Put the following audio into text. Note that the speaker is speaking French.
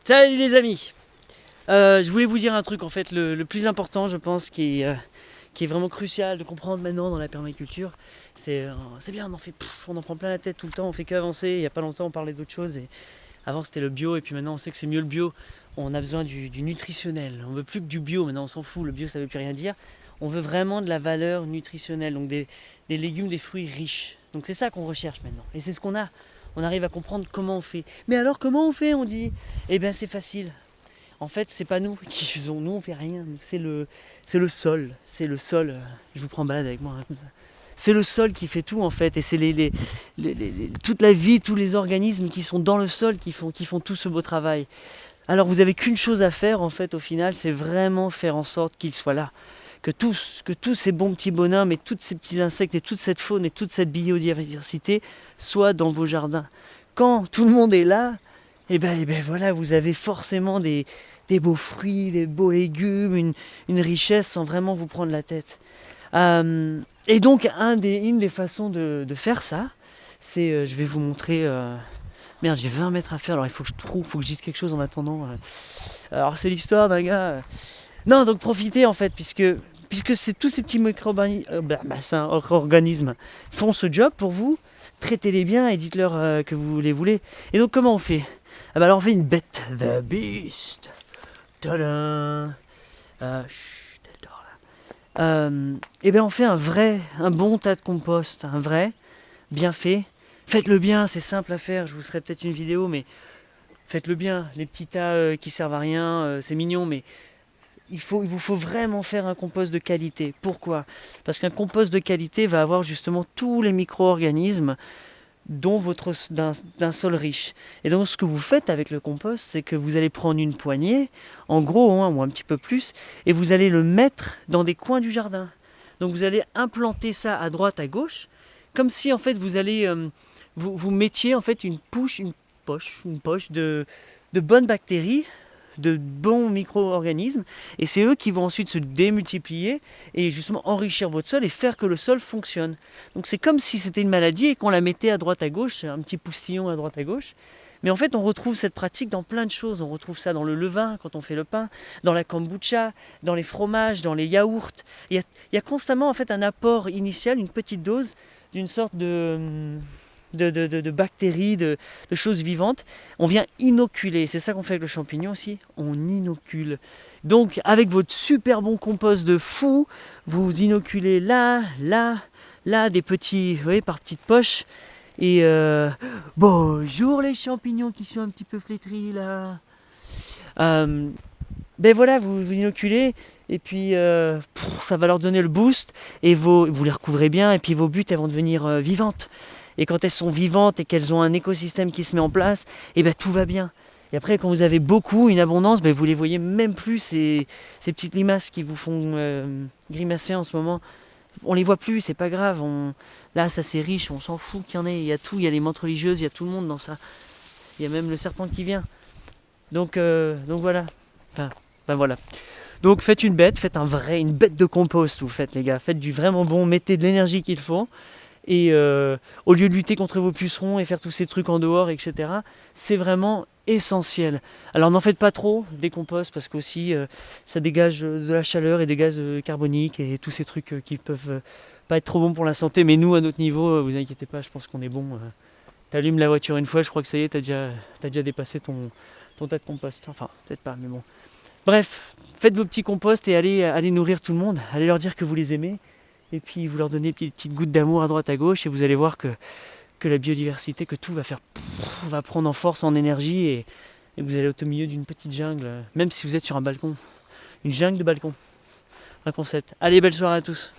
Salut les amis. Je voulais vous dire un truc en fait, le plus important je pense qui est vraiment crucial de comprendre maintenant dans la permaculture. C'est bien, on en prend plein la tête tout le temps, on fait qu'avancer. Il n'y a pas longtemps on parlait d'autre chose et avant c'était le bio et puis maintenant on sait que c'est mieux le bio. On a besoin du nutritionnel, on veut plus que du bio, maintenant on s'en fout, le bio ça veut plus rien dire. On veut vraiment de la valeur nutritionnelle, donc des légumes, des fruits riches. Donc c'est ça qu'on recherche maintenant et c'est ce qu'on a. On arrive à comprendre comment on fait. Mais alors comment on fait, on dit? Eh bien c'est facile. En fait, c'est pas nous qui faisons, nous on fait rien. C'est le sol. C'est le sol. Je vous prends en balade avec moi, hein, comme ça. C'est le sol qui fait tout en fait. Et c'est toute la vie, tous les organismes qui sont dans le sol qui font tout ce beau travail. Alors vous avez qu'une chose à faire en fait au final, c'est vraiment faire en sorte qu'il soit là. Que tous ces bons petits bonhommes et tous ces petits insectes et toute cette faune et toute cette biodiversité soient dans vos jardins. Quand tout le monde est là, et ben voilà, vous avez forcément des beaux fruits, des beaux légumes, une richesse sans vraiment vous prendre la tête. Et donc une des façons de faire ça, c'est, je vais vous montrer, merde j'ai 20 mètres à faire, alors il faut que il faut que je dise quelque chose en attendant. Alors c'est l'histoire d'un gars, non donc profitez en fait, puisque c'est tous ces petits micro-organismes font ce job pour vous, traitez-les bien et dites-leur que vous les voulez. Et donc comment on fait? Ah bah alors on fait une bête, the beast. Tadam. Chut, elle dort là. Et bien on fait un bon tas de compost, un vrai, bien fait. Faites-le bien, c'est simple à faire, je vous ferai peut-être une vidéo, mais faites-le bien. Les petits tas qui servent à rien, c'est mignon, mais il vous faut vraiment faire un compost de qualité. Pourquoi? Parce qu'un compost de qualité va avoir justement tous les micro-organismes d'un sol riche. Et donc ce que vous faites avec le compost, c'est que vous allez prendre une poignée, en gros, hein, ou un petit peu plus, et vous allez le mettre dans des coins du jardin. Donc vous allez implanter ça à droite, à gauche, comme si en fait vous mettiez en fait une poche de bonnes bactéries, de bons micro-organismes, et c'est eux qui vont ensuite se démultiplier et justement enrichir votre sol et faire que le sol fonctionne. Donc c'est comme si c'était une maladie et qu'on la mettait à droite à gauche, un petit poustillon à droite à gauche. Mais en fait, on retrouve cette pratique dans plein de choses. On retrouve ça dans le levain, quand on fait le pain, dans la kombucha, dans les fromages, dans les yaourts. Il y a constamment en fait un apport initial, une petite dose d'une sorte de bactéries, de choses vivantes. On vient inoculer, c'est ça qu'on fait avec le champignon aussi, on inocule. Donc avec votre super bon compost de fou, vous inoculez là, des petits, vous voyez, par petites poches. Et bonjour les champignons qui sont un petit peu flétris là. Ben voilà, vous inoculez et puis ça va leur donner le boost et vous les recouvrez bien et puis vos buttes elles vont devenir vivantes. Et quand elles sont vivantes et qu'elles ont un écosystème qui se met en place, et ben tout va bien. Et après, quand vous avez beaucoup, une abondance, ben vous les voyez même plus, ces petites limaces qui vous font grimacer en ce moment. On les voit plus, c'est pas grave. Là, ça c'est riche, on s'en fout qu'il y en ait. Il y a tout, il y a les menthes religieuses, il y a tout le monde dans ça. Il y a même le serpent qui vient. Donc voilà. Enfin voilà. Donc faites une bête, une bête de compost, vous faites les gars. Faites du vraiment bon, mettez de l'énergie qu'il faut. Et au lieu de lutter contre vos pucerons et faire tous ces trucs en dehors, etc., c'est vraiment essentiel. Alors n'en faites pas trop des composts parce qu'aussi ça dégage de la chaleur et des gaz carboniques et tous ces trucs qui peuvent pas être trop bons pour la santé. Mais nous, à notre niveau, vous inquiétez pas, je pense qu'on est bon. T'allumes la voiture une fois, je crois que ça y est, t'as déjà dépassé ton tas de compost. Enfin, peut-être pas, mais bon. Bref, faites vos petits composts et allez nourrir tout le monde. Allez leur dire que vous les aimez. Et puis vous leur donnez des petites gouttes d'amour à droite à gauche et vous allez voir que la biodiversité, que tout va prendre en force, en énergie et vous allez être au milieu d'une petite jungle, même si vous êtes sur un balcon. Une jungle de balcon. Un concept. Allez, belle soirée à tous.